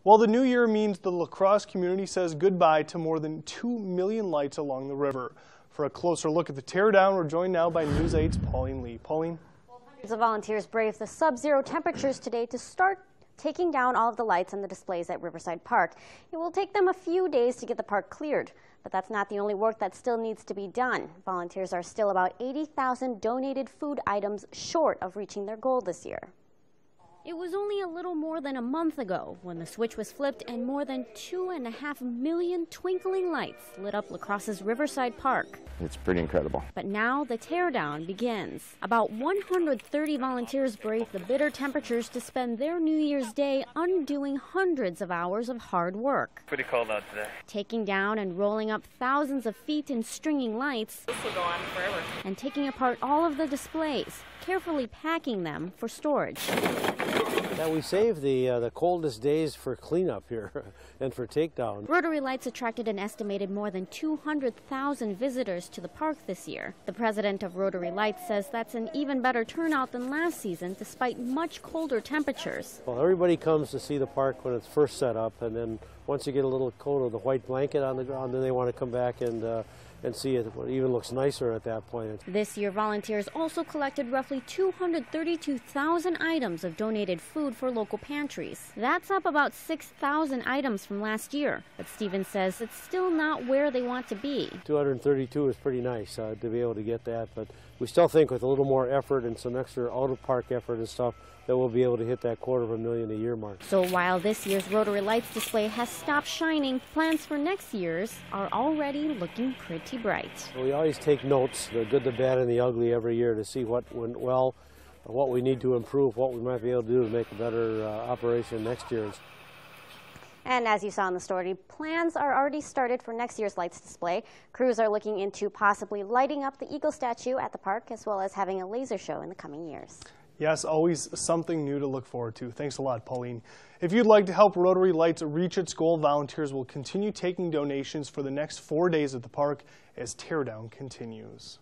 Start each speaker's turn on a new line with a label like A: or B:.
A: Well, the new year means the La Crosse community says goodbye to more than 2 million lights along the river. For a closer look at the teardown, we're joined now by News 8's Pauline Lee. Pauline?
B: Hundreds of volunteers braved the sub-zero temperatures today to start taking down all of the lights on the displays at Riverside Park. It will take them a few days to get the park cleared, but that's not the only work that still needs to be done. Volunteers are still about 80,000 donated food items short of reaching their goal this year. It was only a little more than a month ago when the switch was flipped and more than 2.5 million twinkling lights lit up La Crosse's Riverside Park.
C: It's pretty incredible.
B: But now the teardown begins. About 130 volunteers braved the bitter temperatures to spend their New Year's Day undoing hundreds of hours of hard work.
D: Pretty cold out today.
B: Taking down and rolling up thousands of feet in stringing lights.
D: This will go on forever.
B: And taking apart all of the displays, carefully packing them for storage.
E: That we save the coldest days for cleanup here and for takedown.
B: Rotary lights attracted an estimated more than 200,000 visitors to the park this year. The president of Rotary Lights says that's an even better turnout than last season, despite much colder temperatures.
E: Well, everybody comes to see the park when it's first set up, and then once you get a little coat of the white blanket on the ground, then they want to come back and see it. It even looks nicer at that point.
B: This year, volunteers also collected roughly 232,000 items of donated food for local pantries. That's up about 6,000 items from last year. But Stephen says it's still not where they want to be.
E: 232 is pretty nice to be able to get that, but we still think with a little more effort and some extra out-of-park effort and stuff that we'll be able to hit that 250,000 a year mark.
B: So while this year's Rotary Lights display has stopped shining, plans for next year's are already looking pretty bright.
E: We always take notes, the good, the bad, and the ugly every year to see what went well, what we need to improve, what we might be able to do to make a better operation next year's.
B: And as you saw in the story, plans are already started for next year's lights display. Crews are looking into possibly lighting up the eagle statue at the park, as well as having a laser show in the coming years.
A: Yes, always something new to look forward to. Thanks a lot, Pauline. If you'd like to help Rotary Lights reach its goal, volunteers will continue taking donations for the next 4 days at the park as teardown continues.